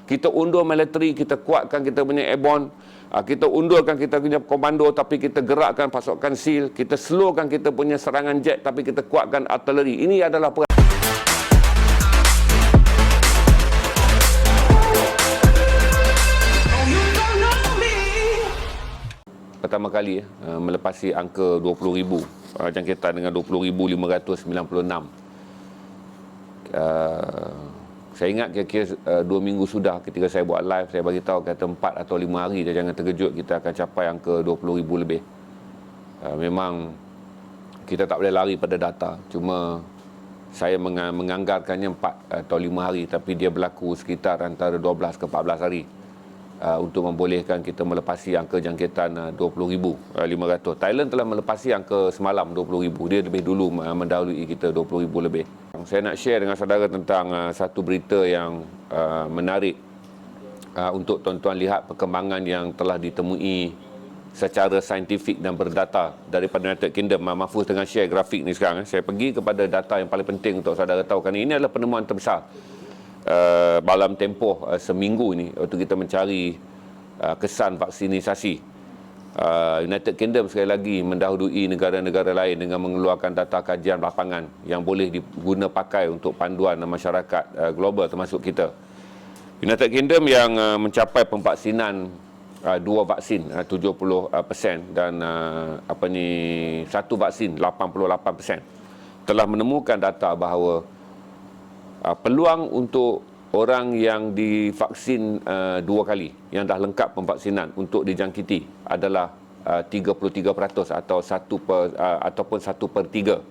Kita undur military, kita kuatkan kita punya airborne, kita undurkan kita punya komando tapi kita gerakkan pasukan SEAL, kita slowkan kita punya serangan jet tapi kita kuatkan artileri. Ini adalah pertama kali melepasi angka 20,000 jangkitan dengan 20,596. Saya ingat kira-kira 2 minggu sudah ketika saya buat live, saya bagi tahu kata 4 atau 5 hari je, jangan terkejut kita akan capai angka 20,000 lebih. Memang kita tak boleh lari pada data, cuma saya menganggarkannya 4 atau 5 hari, tapi dia berlaku sekitar antara 12 ke 14 hari untuk membolehkan kita melepasi angka jangkitan 20,500. Thailand telah melepasi angka semalam 20,000. Dia lebih dulu mendahului kita 20,000 lebih. Saya nak share dengan saudara tentang satu berita yang menarik untuk tuan-tuan lihat perkembangan yang telah ditemui secara saintifik dan berdata daripada United Kingdom. Mahfuz tengah share grafik ni sekarang. Saya pergi kepada data yang paling penting untuk saudara tahu, kerana ini adalah penemuan terbesar dalam tempoh seminggu ini waktu kita mencari kesan vaksinisasi. United Kingdom sekali lagi mendahului negara-negara lain dengan mengeluarkan data kajian lapangan yang boleh diguna pakai untuk panduan masyarakat global termasuk kita. United Kingdom yang mencapai pemvaksinan 2 vaksin 70% dan satu vaksin 88%, telah menemukan data bahawa peluang untuk orang yang divaksin 2 kali, yang dah lengkap pemvaksinan untuk dijangkiti adalah 33% atau 1/3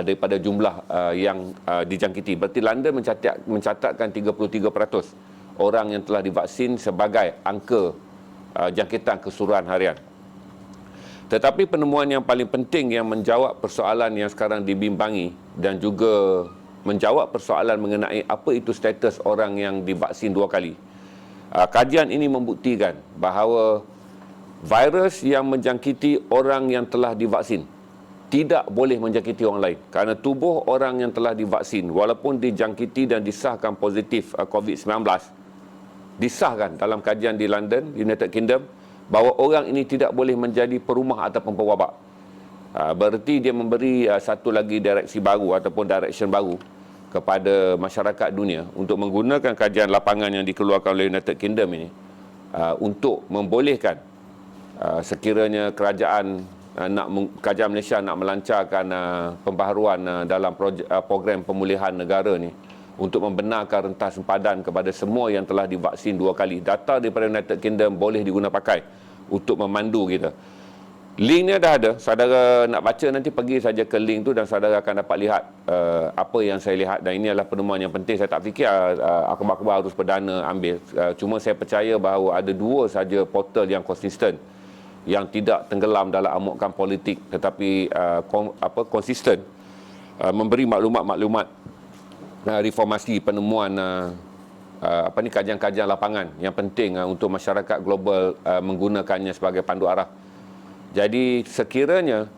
daripada jumlah yang dijangkiti. Berarti London mencatatkan 33% orang yang telah divaksin sebagai angka jangkitan keseluruhan harian. Tetapi penemuan yang paling penting yang menjawab persoalan yang sekarang dibimbangi dan juga menjawab persoalan mengenai apa itu status orang yang divaksin 2 kali. Kajian ini membuktikan bahawa virus yang menjangkiti orang yang telah divaksin tidak boleh menjangkiti orang lain, kerana tubuh orang yang telah divaksin walaupun dijangkiti dan disahkan positif COVID-19, disahkan dalam kajian di London, United Kingdom, bahawa orang ini tidak boleh menjadi perumah ataupun pewabak. Berarti dia memberi satu lagi direksi baru ataupun direction baru kepada masyarakat dunia untuk menggunakan kajian lapangan yang dikeluarkan oleh United Kingdom ini untuk membolehkan sekiranya kerajaan Malaysia nak melancarkan pembaharuan dalam program pemulihan negara ni untuk membenarkan rentas sempadan kepada semua yang telah divaksin 2 kali. Data daripada United Kingdom boleh diguna pakai untuk memandu kita. Linknya dah ada. Saudara nak baca nanti pergi saja ke link tu dan saudara akan dapat lihat apa yang saya lihat. Dan ini adalah penemuan yang penting. Saya tak fikir akhbar-akhbar harus perdana ambil. Cuma saya percaya bahawa ada 2 saja portal yang konsisten, yang tidak tenggelam dalam amukan politik, tetapi konsisten memberi maklumat-maklumat reformasi penemuan kajian-kajian lapangan yang penting untuk masyarakat global menggunakannya sebagai pandu arah. Jadi sekiranya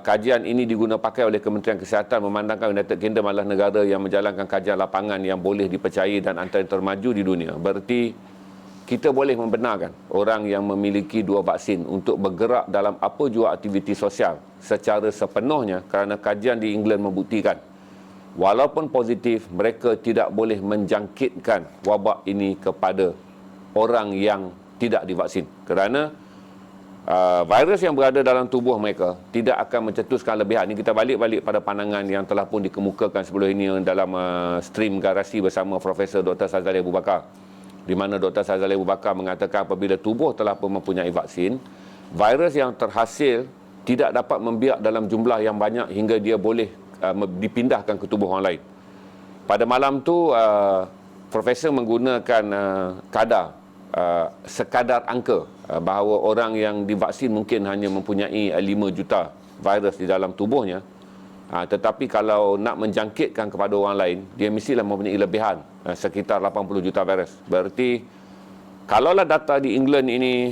kajian ini diguna pakai oleh Kementerian Kesihatan memandangkan United Kingdom adalah negara yang menjalankan kajian lapangan yang boleh dipercayai dan antara yang termaju di dunia, berarti kita boleh membenarkan orang yang memiliki 2 vaksin untuk bergerak dalam apa jua aktiviti sosial secara sepenuhnya, kerana kajian di England membuktikan walaupun positif, mereka tidak boleh menjangkitkan wabak ini kepada orang yang tidak divaksin, kerana virus yang berada dalam tubuh mereka tidak akan mencetuskan lebihan. Ini kita balik pada pandangan yang telah pun dikemukakan sebelum ini dalam stream garasi bersama Profesor Dr. Sazali Abu Bakar, di mana Dr. Sazali Abu Bakar mengatakan apabila tubuh telah pun mempunyai vaksin, virus yang terhasil tidak dapat membiak dalam jumlah yang banyak hingga dia boleh dipindahkan ke tubuh orang lain. Pada malam tu Profesor menggunakan sekadar angka bahawa orang yang divaksin mungkin hanya mempunyai 5 juta virus di dalam tubuhnya, tetapi kalau nak menjangkitkan kepada orang lain, dia mestilah mempunyai lebihan sekitar 80 juta virus. Berarti kalaulah data di England ini,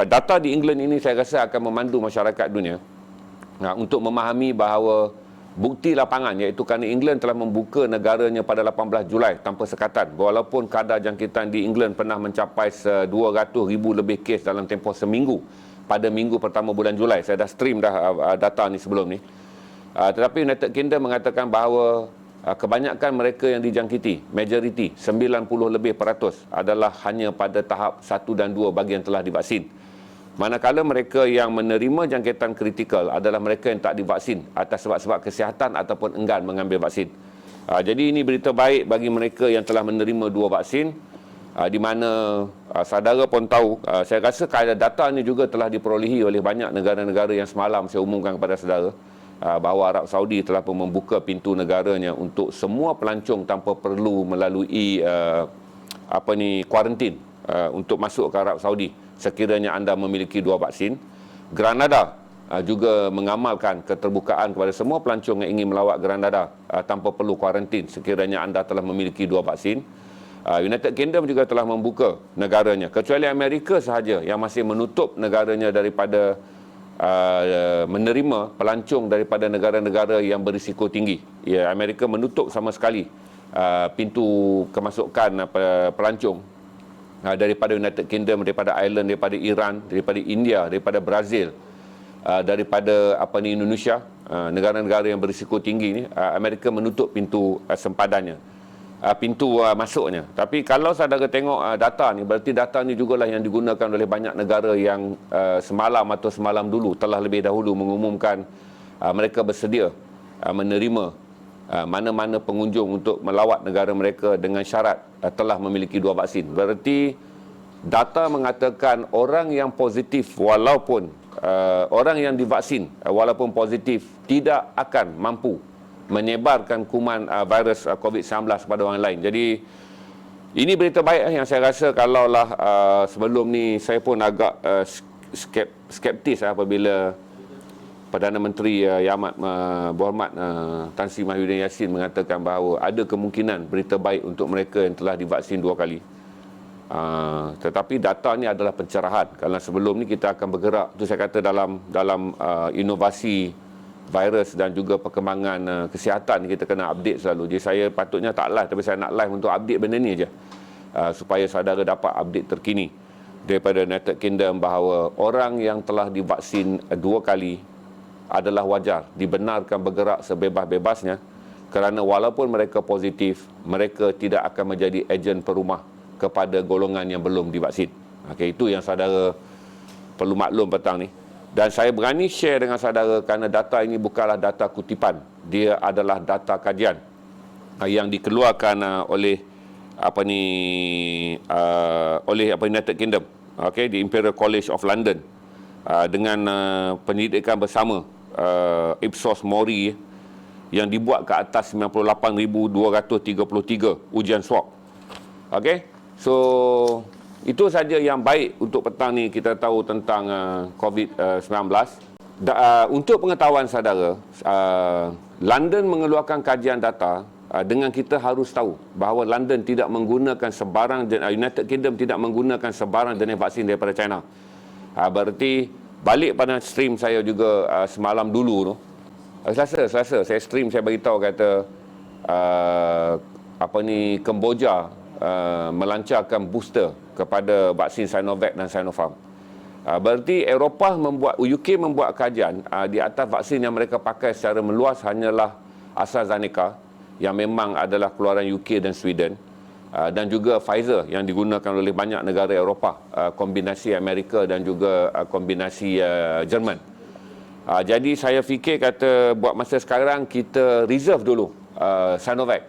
data di England ini saya rasa akan memandu masyarakat dunia untuk memahami bahawa bukti lapangan, iaitu kerana England telah membuka negaranya pada 18 Julai tanpa sekatan. Walaupun kadar jangkitan di England pernah mencapai 200,000 lebih kes dalam tempoh seminggu pada minggu pertama bulan Julai. Saya dah stream data ni sebelum ni. Tetapi United Kingdom mengatakan bahawa kebanyakan mereka yang dijangkiti, majoriti 90 lebih peratus adalah hanya pada tahap 1 dan 2 bagi yang telah divaksin. Manakala mereka yang menerima jangkitan kritikal adalah mereka yang tak divaksin atas sebab-sebab kesihatan ataupun enggan mengambil vaksin. Jadi ini berita baik bagi mereka yang telah menerima 2 vaksin, di mana saudara pun tahu, saya rasa data ini juga telah diperolehi oleh banyak negara-negara yang semalam saya umumkan kepada saudara, bahawa Arab Saudi telah pun membuka pintu negaranya untuk semua pelancong tanpa perlu melalui kuarantin untuk masuk ke Arab Saudi sekiranya anda memiliki 2 vaksin. Granada juga mengamalkan keterbukaan kepada semua pelancong yang ingin melawat Granada tanpa perlu kuarantin sekiranya anda telah memiliki 2 vaksin. United Kingdom juga telah membuka negaranya, kecuali Amerika sahaja yang masih menutup negaranya daripada menerima pelancong daripada negara-negara yang berisiko tinggi. Ya, Amerika menutup sama sekali pintu kemasukan pelancong daripada United Kingdom, daripada Ireland, daripada Iran, daripada India, daripada Brazil, daripada Indonesia, negara-negara yang berisiko tinggi ni. Amerika menutup pintu sempadannya, pintu masuknya. Tapi kalau saudara tengok data ni, berarti data ni jugalah yang digunakan oleh banyak negara yang semalam atau semalam dulu telah lebih dahulu mengumumkan mereka bersedia menerima mana-mana pengunjung untuk melawat negara mereka dengan syarat telah memiliki 2 vaksin. Berarti data mengatakan orang yang positif walaupun orang yang divaksin walaupun positif tidak akan mampu menyebarkan kuman virus COVID-19 kepada orang lain. Jadi ini berita baik yang saya rasa kalaulah sebelum ni saya pun agak skeptis apabila Perdana Menteri Yang Amat Berhormat Tan Sri Mahyudin Yassin mengatakan bahawa ada kemungkinan berita baik untuk mereka yang telah divaksin 2 kali. Tetapi data ni adalah pencerahan. Kalau sebelum ni kita akan bergerak, tu saya kata dalam inovasi virus dan juga perkembangan kesihatan kita kena update selalu. Jadi saya patutnya tak live, tapi saya nak live untuk update benda ni je, supaya saudara dapat update terkini daripada United Kingdom bahawa orang yang telah divaksin 2 kali adalah wajar dibenarkan bergerak sebebas-bebasnya, kerana walaupun mereka positif, mereka tidak akan menjadi ejen perumah kepada golongan yang belum divaksin. Okey, itu yang saudara perlu maklum petang ni. Dan saya berani share dengan saudara kerana data ini bukanlah data kutipan, dia adalah data kajian yang dikeluarkan oleh United Kingdom, di Imperial College of London, dengan penyelidikan bersama Ipsos Mori yang dibuat ke atas 98,233 ujian swab. Okey, so itu saja yang baik untuk petang ni kita tahu tentang COVID-19. Untuk pengetahuan saudara, London mengeluarkan kajian data dengan kita harus tahu bahawa London tidak menggunakan sebarang, United Kingdom tidak menggunakan sebarang jenis vaksin daripada China. Berarti balik pada stream saya juga semalam dulu tu, Selasa saya stream, saya beritahu kata Kemboja melancarkan booster kepada vaksin Sinovac dan Sinopharm. Berarti UK membuat kajian di atas vaksin yang mereka pakai secara meluas hanyalah AstraZeneca yang memang adalah keluaran UK dan Sweden, dan juga Pfizer yang digunakan oleh banyak negara Eropah, kombinasi Amerika dan juga kombinasi Jerman. Jadi saya fikir kata buat masa sekarang kita reserve dulu Sinovac,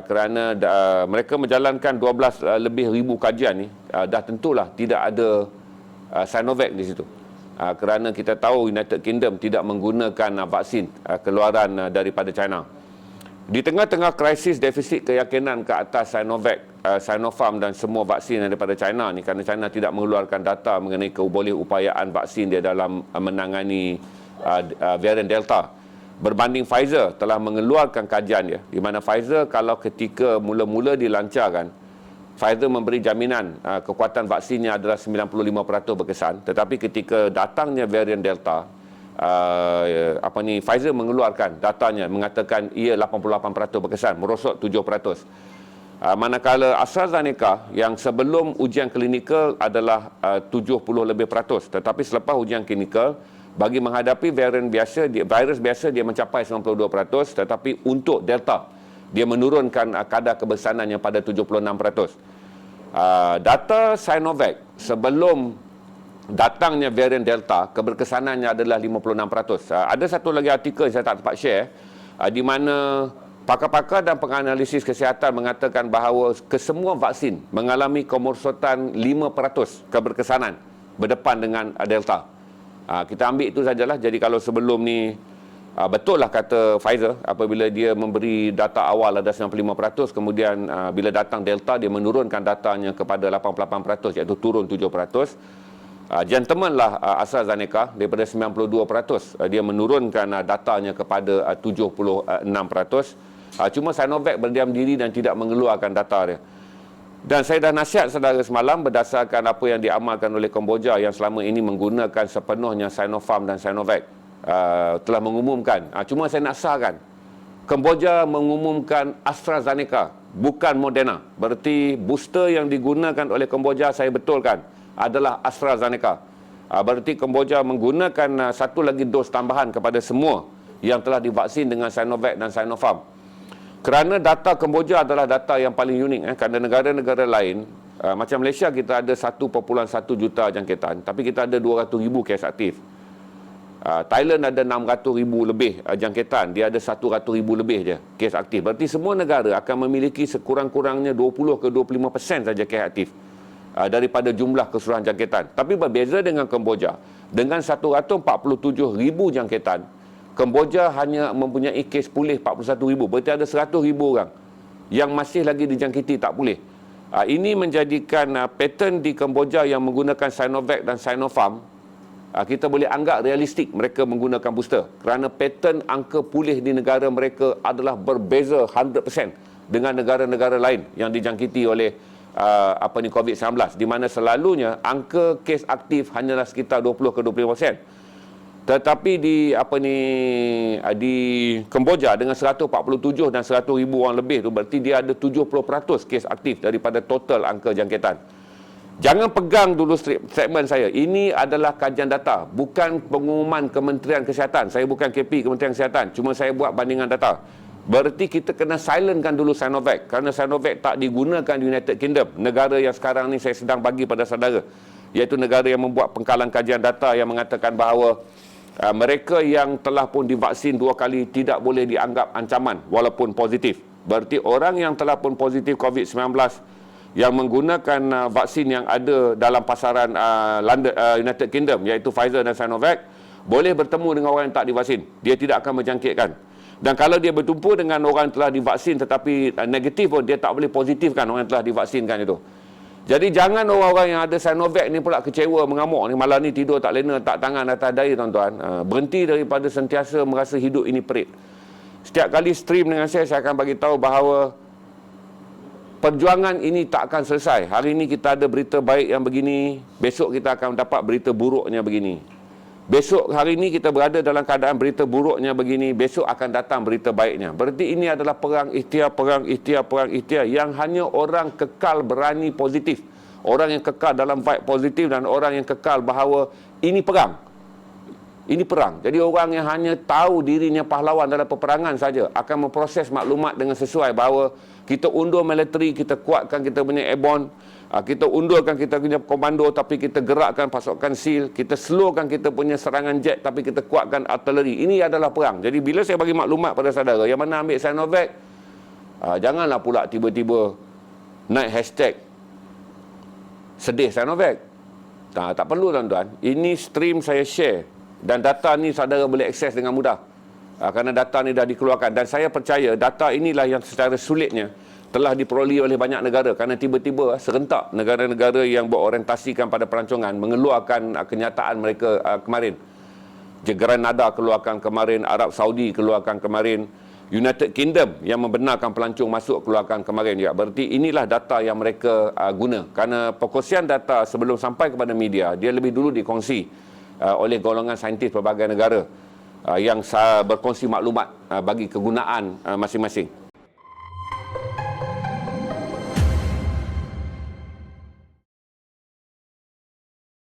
kerana mereka menjalankan 12 lebih ribu kajian ni, dah tentulah tidak ada Sinovac di situ, kerana kita tahu United Kingdom tidak menggunakan vaksin keluaran daripada China. Di tengah-tengah krisis defisit keyakinan ke atas Sinovac, Sinopharm dan semua vaksin daripada China ni, kerana China tidak mengeluarkan data mengenai kebolehupayaan vaksin dia dalam menangani varian Delta, berbanding Pfizer telah mengeluarkan kajian dia, di mana Pfizer kalau ketika mula-mula dilancarkan, Pfizer memberi jaminan kekuatan vaksinnya adalah 95% berkesan, tetapi ketika datangnya varian Delta, Pfizer mengeluarkan datanya mengatakan ia 88% berkesan, merosot 7%. Manakala AstraZeneca yang sebelum ujian klinikal adalah 70 lebih peratus, tetapi selepas ujian klinikal bagi menghadapi varian biasa, virus biasa dia mencapai 92%, tetapi untuk Delta dia menurunkan kadar keberkesanannya pada 76%. Data Sinovac sebelum datangnya varian Delta, keberkesanannya adalah 56%. Ada satu lagi artikel saya tak dapat share, di mana pakar-pakar dan penganalisis kesihatan mengatakan bahawa kesemua vaksin mengalami kemerosot,an 5% keberkesanan berdepan dengan Delta. Kita ambil itu sajalah. Jadi kalau sebelum ni betul lah kata Pfizer, apabila dia memberi data awal ada 95%, kemudian bila datang Delta dia menurunkan datanya kepada 88%, iaitu turun 7%. Gentleman lah AstraZeneca daripada 92%, dia menurunkan datanya kepada 76%. Cuma Sinovac berdiam diri dan tidak mengeluarkan data dia. Dan saya dah nasihat saudara semalam berdasarkan apa yang diamalkan oleh Kemboja yang selama ini menggunakan sepenuhnya Sinopharm dan Sinovac, telah mengumumkan. Cuma saya nak sahkan, Kemboja mengumumkan AstraZeneca, bukan Moderna. Berarti booster yang digunakan oleh Kemboja, saya betulkan, adalah AstraZeneca. Berarti Kemboja menggunakan satu lagi dos tambahan kepada semua yang telah divaksin dengan Sinovac dan Sinopharm. Kerana data Kemboja adalah data yang paling unik. Kerana negara-negara lain, macam Malaysia kita ada 1.1 juta jangkitan, tapi kita ada 200,000 kes aktif. Thailand ada 600,000 lebih jangkitan, dia ada 100,000 lebih je kes aktif. Berarti semua negara akan memiliki sekurang-kurangnya 20 ke 25% saja kes aktif daripada jumlah keseluruhan jangkitan. Tapi berbeza dengan Kemboja, dengan 147,000 jangkitan, Kemboja hanya mempunyai kes pulih 41,000. Berarti ada 100,000 orang yang masih lagi dijangkiti tak pulih. Ini menjadikan pattern di Kemboja yang menggunakan Sinovac dan Sinopharm, kita boleh anggap realistik mereka menggunakan booster. Kerana pattern angka pulih di negara mereka adalah berbeza 100% dengan negara-negara lain yang dijangkiti oleh COVID-19, di mana selalunya angka kes aktif hanyalah sekitar 20 ke 25%. Tetapi di Kemboja dengan 147 dan 100,000 orang lebih tu, berarti dia ada 70% kes aktif daripada total angka jangkitan. Jangan pegang dulu statement saya. Ini adalah kajian data, bukan pengumuman Kementerian Kesihatan. Saya bukan KP Kementerian Kesihatan, cuma saya buat bandingan data. Berarti kita kena silentkan dulu Sinovac, kerana Sinovac tak digunakan di United Kingdom, negara yang sekarang ni saya sedang bagi pada saudara, iaitu negara yang membuat pengkalan kajian data yang mengatakan bahawa mereka yang telah pun divaksin 2 kali tidak boleh dianggap ancaman walaupun positif. Berarti orang yang telah pun positif COVID-19 yang menggunakan vaksin yang ada dalam pasaran United Kingdom, iaitu Pfizer dan Sinovac, boleh bertemu dengan orang yang tak divaksin. Dia tidak akan menjangkitkan. Dan kalau dia bertumpu dengan orang yang telah divaksin tetapi negatif pun, dia tak boleh positifkan orang yang telah divaksinkan itu. Jadi jangan orang-orang yang ada Sinovac ni pula kecewa, mengamuk ni, malam ni tidur tak lena, tak tangan atas dahi tuan-tuan. Berhenti daripada sentiasa merasa hidup ini perit. Setiap kali stream dengan saya akan bagi tahu bahawa perjuangan ini tak akan selesai. Hari ini kita ada berita baik yang begini, besok kita akan dapat berita buruknya begini. Besok hari ini kita berada dalam keadaan berita buruknya begini, besok akan datang berita baiknya. Berarti ini adalah perang ikhtiar yang hanya orang kekal berani positif. Orang yang kekal dalam vibe positif dan orang yang kekal bahawa ini perang. Ini perang. Jadi orang yang hanya tahu dirinya pahlawan dalam peperangan saja akan memproses maklumat dengan sesuai bahawa kita undur militeri, kita kuatkan kita punya airborne, kita undurkan kita punya komando tapi kita gerakkan pasukan SEAL, kita slowkan kita punya serangan jet tapi kita kuatkan artileri. Ini adalah perang. Jadi bila saya bagi maklumat pada saudara yang mana ambil Sinovac, janganlah pula tiba-tiba naik hashtag sedih Sinovac. Tak perlu tuan-tuan. Ini stream saya share dan data ni saudara boleh akses dengan mudah. Kerana data ni dah dikeluarkan dan saya percaya data inilah yang secara sulitnya telah diperoleh oleh banyak negara, kerana tiba-tiba serentak negara-negara yang berorientasikan pada perancangan mengeluarkan kenyataan mereka kemarin. Grenada keluarkan kemarin, Arab Saudi keluarkan kemarin, United Kingdom yang membenarkan pelancong masuk keluarkan kemarin. Ya, berarti inilah data yang mereka guna. Kerana perkongsian data sebelum sampai kepada media, dia lebih dulu dikongsi oleh golongan saintis pelbagai negara yang berkongsi maklumat bagi kegunaan masing-masing.